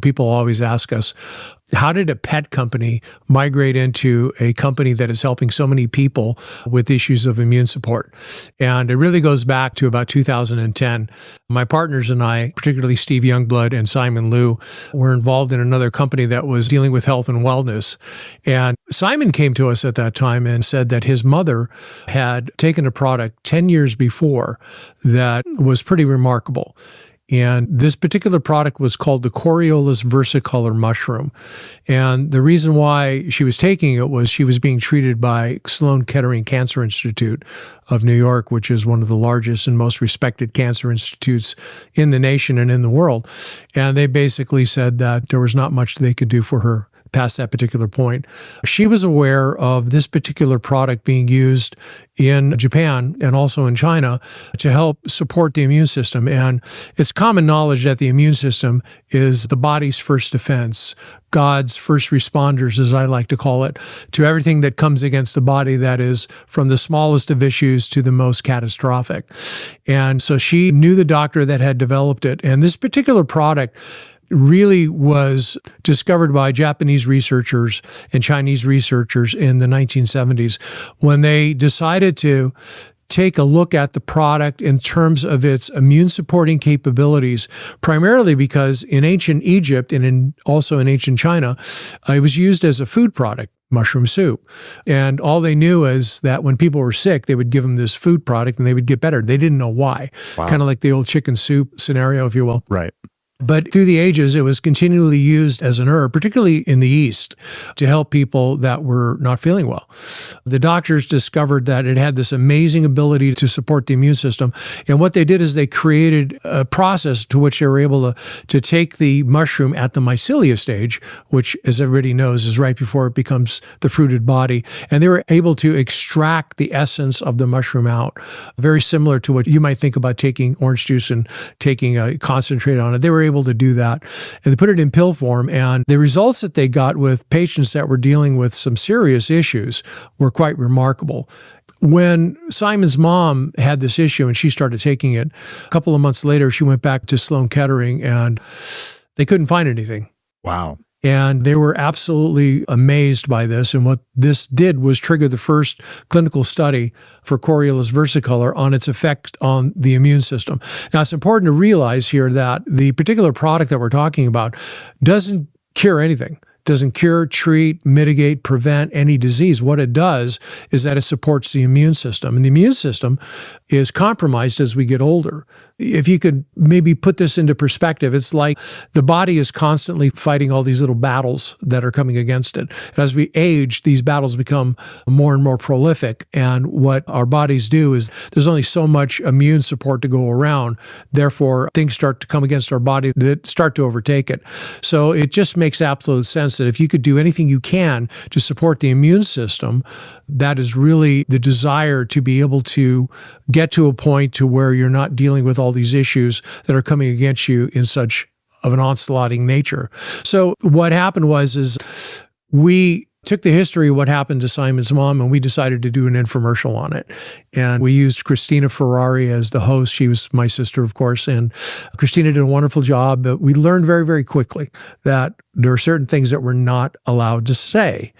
People always ask us, how did a pet company migrate into a company that is helping so many people with issues of immune support? And it really goes back to about 2010. My partners and I, particularly Steve Youngblood and Simon Liu, were involved in another company that was dealing with health and wellness. And Simon came to us at that time and said that his mother had taken a product 10 years before that was pretty remarkable. And this particular product was called the Coriolus Versicolor mushroom. And the reason why she was taking it was she was being treated by Sloan Kettering Cancer Institute of New York, which is one of the largest and most respected cancer institutes in the nation and in the world. And they basically said that there was not much they could do for her past that particular point. She was aware of this particular product being used in Japan and also in China to help support the immune system. And it's common knowledge that the immune system is the body's first defense, God's first responders, as I like to call it, to everything that comes against the body, that is from the smallest of issues to the most catastrophic. And so she knew the doctor that had developed it. And this particular product really was discovered by Japanese researchers and Chinese researchers in the 1970s when they decided to take a look at the product in terms of its immune supporting capabilities, primarily because in ancient Egypt and also in ancient China, it was used as a food product, mushroom soup. And all they knew is that when people were sick, they would give them this food product and they would get better. They didn't know why. Wow. Kind of like the old chicken soup scenario, if you will. Right. But through the ages, it was continually used as an herb, particularly in the East, to help people that were not feeling well. The doctors discovered that it had this amazing ability to support the immune system. And what they did is they created a process to which they were able to take the mushroom at the mycelia stage, which, as everybody knows, is right before it becomes the fruited body. And they were able to extract the essence of the mushroom out, very similar to what you might think about taking orange juice and taking a concentrate on it. They were able to do that. And they put it in pill form. And the results that they got with patients that were dealing with some serious issues were quite remarkable. When Simon's mom had this issue and she started taking it, a couple of months later, she went back to Sloan Kettering and they couldn't find anything. Wow. And they were absolutely amazed by this. And what this did was trigger the first clinical study for Coriolus versicolor on its effect on the immune system. Now, it's important to realize here that the particular product that we're talking about doesn't cure anything. Doesn't cure, treat, mitigate, prevent any disease. What it does is that it supports the immune system. And the immune system is compromised as we get older. If you could maybe put this into perspective, it's like the body is constantly fighting all these little battles that are coming against it. And as we age, these battles become more and more prolific. And what our bodies do is there's only so much immune support to go around. Therefore, things start to come against our body that start to overtake it. So it just makes absolute sense that if you could do anything you can to support the immune system, that is really the desire to be able to get to a point to where you're not dealing with all these issues that are coming against you in such of an onslaughting nature. So what happened was we took the history of what happened to Simon's mom and we decided to do an infomercial on it. And we used Christina Ferrari as the host. She was my sister, of course, and Christina did a wonderful job. But we learned very, very quickly that there are certain things that we're not allowed to say.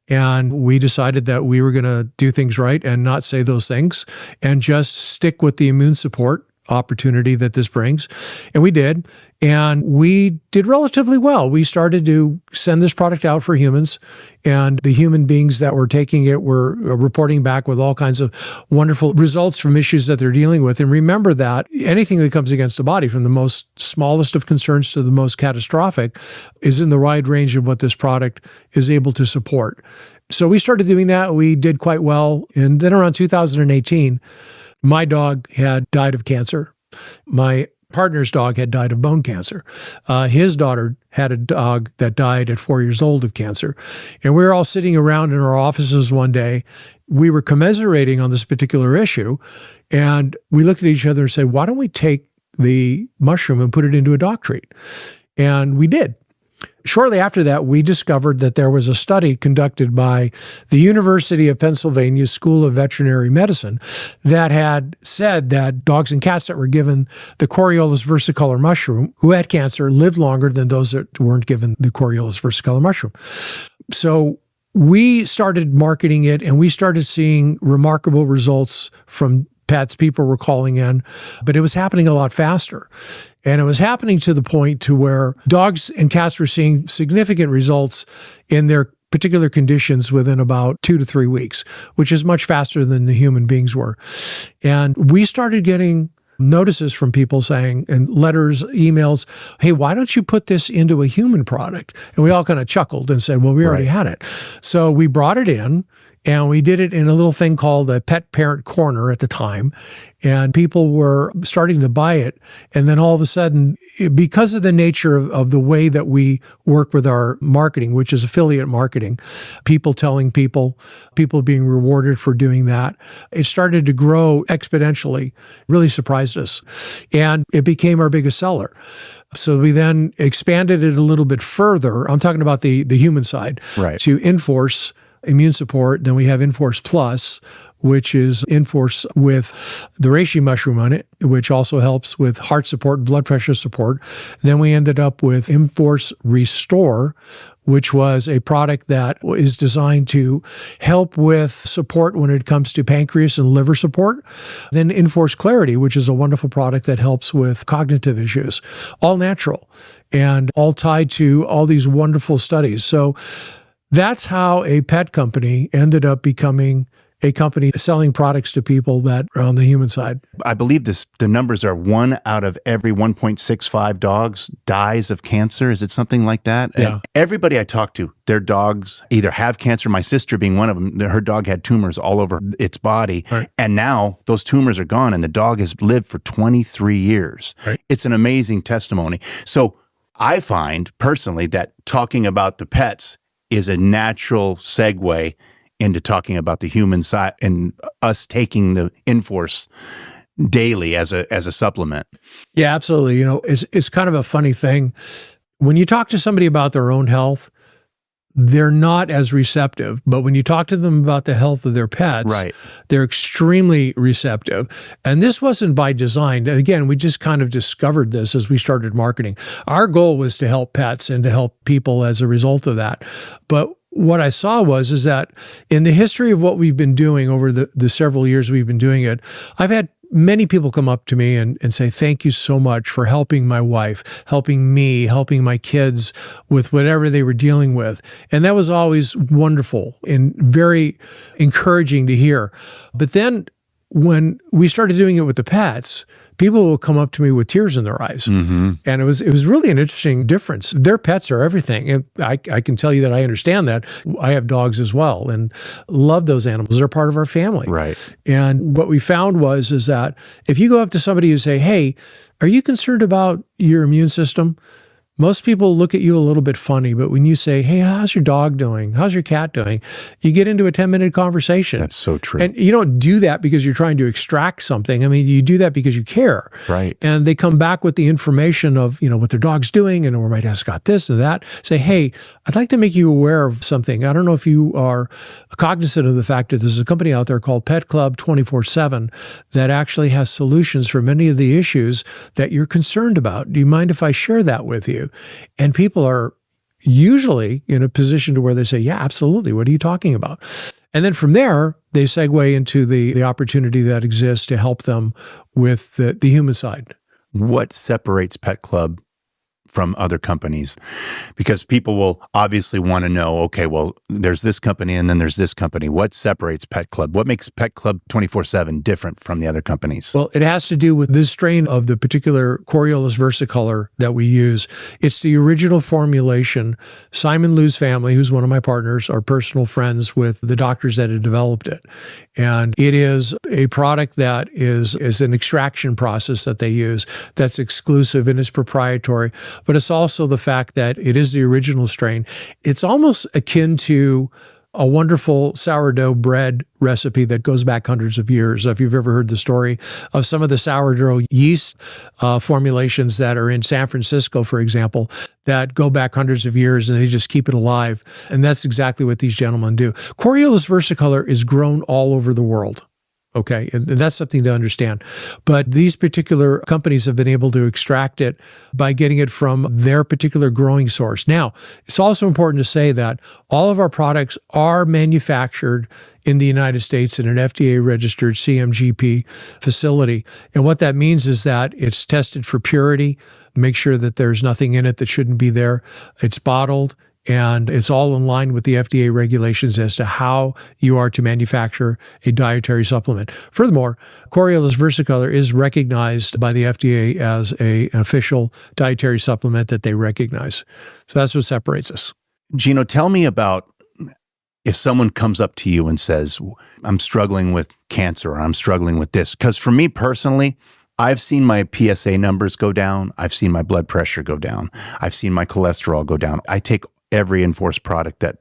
And we decided that we were going to do things right and not say those things and just stick with the immune support opportunity that this brings. And we did. And we did relatively well. We started to send this product out for humans, and the human beings that were taking it were reporting back with all kinds of wonderful results from issues that they're dealing with. And remember that anything that comes against the body, from the most smallest of concerns to the most catastrophic, is in the wide range of what this product is able to support. So we started doing that. We did quite well. And then around 2018, my dog had died of cancer. My partner's dog had died of bone cancer. His daughter had a dog that died at 4 years old of cancer. And we were all sitting around in our offices one day. We were commiserating on this particular issue. And we looked at each other and said, why don't we take the mushroom and put it into a dog treat? And we did. Shortly after that, we discovered that there was a study conducted by the University of Pennsylvania School of Veterinary Medicine that had said that dogs and cats that were given the Coriolus versicolor mushroom who had cancer lived longer than those that weren't given the Coriolus versicolor mushroom. So we started marketing it, and we started seeing remarkable results from pets. People were calling in, but it was happening a lot faster. And it was happening to the point to where dogs and cats were seeing significant results in their particular conditions within about 2 to 3 weeks, which is much faster than the human beings were. And we started getting notices from people saying, and letters, emails, hey, why don't you put this into a human product? And we all kind of chuckled and said, well, we already had it. So we brought it in, and we did it in a little thing called a pet parent corner at the time. And people were starting to buy it. And then all of a sudden, because of the nature of the way that we work with our marketing, which is affiliate marketing, people telling people being rewarded for doing that, it started to grow exponentially, really surprised us. And it became our biggest seller. So we then expanded it a little bit further. I'm talking about the human side, to Enforce immune support. Then we have Enforce Plus, which is Enforce with the reishi mushroom on it, which also helps with heart support, blood pressure support. Then we ended up with Enforce Restore, which was a product that is designed to help with support when it comes to pancreas and liver support. Then Enforce Clarity, which is a wonderful product that helps with cognitive issues, all natural and all tied to all these wonderful studies. So that's how a pet company ended up becoming a company selling products to people that are on the human side. I believe the numbers are 1 out of every 1.65 dogs dies of cancer. Is it something like that? Yeah. And everybody I talk to, their dogs either have cancer. My sister being one of them, her dog had tumors all over its body. Right. And now those tumors are gone and the dog has lived for 23 years. Right. It's an amazing testimony. So I find personally that talking about the pets is a natural segue into talking about the human side and us taking the Enforce daily as a supplement. Yeah, absolutely. You know, it's kind of a funny thing. When you talk to somebody about their own health, they're not as receptive. But when you talk to them about the health of their pets, they're extremely receptive. And this wasn't by design. And again, we just kind of discovered this as we started marketing. Our goal was to help pets and to help people as a result of that. But what I saw is that in the history of what we've been doing over the several years we've been doing it, I've had many people come up to me and say, thank you so much for helping my wife, helping me, helping my kids with whatever they were dealing with. And that was always wonderful and very encouraging to hear. But then when we started doing it with the pets, people will come up to me with tears in their eyes. Mm-hmm. And it was really an interesting difference. Their pets are everything. And I can tell you that I understand that. I have dogs as well and love those animals. They're part of our family. Right. And what we found is that if you go up to somebody and say, hey, are you concerned about your immune system? Most people look at you a little bit funny, but when you say, hey, how's your dog doing? How's your cat doing? You get into a 10-minute conversation. That's so true. And you don't do that because you're trying to extract something. I mean, you do that because you care. Right. And they come back with the information of, what their dog's doing, and or my dog's got this and that. Say, hey, I'd like to make you aware of something. I don't know if you are cognizant of the fact that there's a company out there called Pet Club 24/7 that actually has solutions for many of the issues that you're concerned about. Do you mind if I share that with you? And people are usually in a position to where they say, yeah, absolutely. What are you talking about? And then from there, they segue into the opportunity that exists to help them with the human side. What separates Pet Club from other companies? Because people will obviously want to know, okay, well, there's this company and then there's this company. What separates Pet Club? What makes Pet Club 24/7 different from the other companies? Well, it has to do with this strain of the particular Coriolus versicolor that we use. It's the original formulation. Simon Liu's family, who's one of my partners, are personal friends with the doctors that had developed it. And it is a product that is an extraction process that they use that's exclusive and is proprietary. But it's also the fact that it is the original strain. It's almost akin to a wonderful sourdough bread recipe that goes back hundreds of years. If you've ever heard the story of some of the sourdough yeast formulations that are in San Francisco, for example, that go back hundreds of years and they just keep it alive. And that's exactly what these gentlemen do. Coriolus versicolor is grown all over the world. Okay, and that's something to understand. But these particular companies have been able to extract it by getting it from their particular growing source. Now, it's also important to say that all of our products are manufactured in the United States in an FDA-registered CMGP facility. And what that means is that it's tested for purity, make sure that there's nothing in it that shouldn't be there. It's bottled. And it's all in line with the FDA regulations as to how you are to manufacture a dietary supplement. Furthermore, Coriolus versicolor is recognized by the FDA as an official dietary supplement that they recognize. So that's what separates us. Gino, tell me about if someone comes up to you and says, I'm struggling with cancer, or I'm struggling with this. Because for me personally, I've seen my PSA numbers go down. I've seen my blood pressure go down. I've seen my cholesterol go down. I take every enforced product that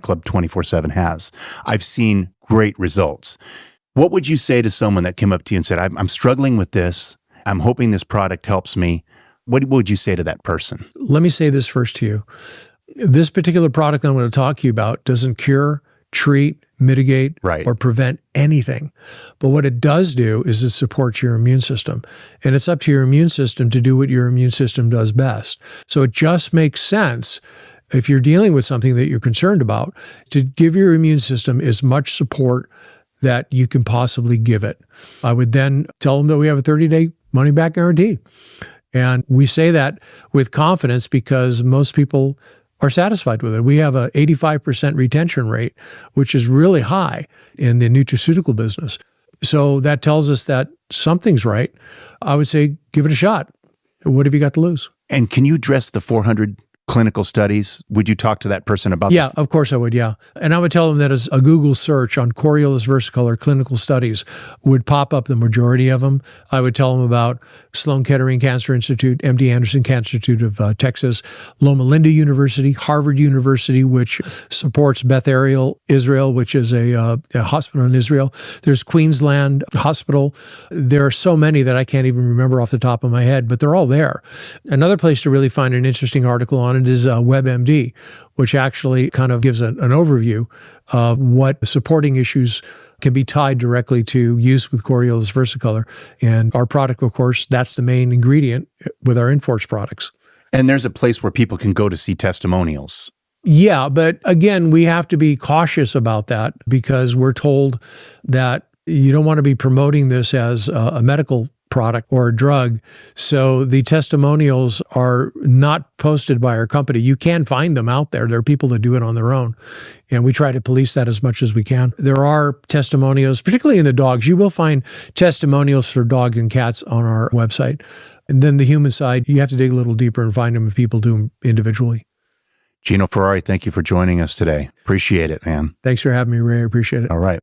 Club 24/7 has. I've seen great results. What would you say to someone that came up to you and said, I'm struggling with this. I'm hoping this product helps me. What would you say to that person? Let me say this first to you. This particular product I'm going to talk to you about doesn't cure, treat, mitigate, or prevent anything. But what it does do is it supports your immune system. And it's up to your immune system to do what your immune system does best. So it just makes sense, if you're dealing with something that you're concerned about, to give your immune system as much support that you can possibly give it. I would then tell them that we have a 30-day money-back guarantee. And we say that with confidence because most people are satisfied with it. We have an 85% retention rate, which is really high in the nutraceutical business. So that tells us that something's right. I would say, give it a shot. What have you got to lose? And can you address the 400 clinical studies? Would you talk to that person about Yeah, of course I would, yeah. And I would tell them that as a Google search on Coriolus versicolor clinical studies would pop up the majority of them. I would tell them about Sloan Kettering Cancer Institute, MD Anderson Cancer Institute of Texas, Loma Linda University, Harvard University, which supports Beth Ariel, Israel, which is a hospital in Israel. There's Queensland Hospital. There are so many that I can't even remember off the top of my head, but they're all there. Another place to really find an interesting article on it is WebMD, which actually kind of gives an overview of what supporting issues can be tied directly to use with Coriolus versicolor. And our product, of course, that's the main ingredient with our Enforce products. And there's a place where people can go to see testimonials. Yeah, but again, we have to be cautious about that because we're told that you don't want to be promoting this as a medical product or a drug. So the testimonials are not posted by our company. You can find them out there. There are people that do it on their own. And we try to police that as much as we can. There are testimonials, particularly in the dogs. You will find testimonials for dogs and cats on our website. And then the human side, you have to dig a little deeper and find them if people do them individually. Gino Ferrari, thank you for joining us today. Appreciate it, man. Thanks for having me, Ray. I appreciate it. All right.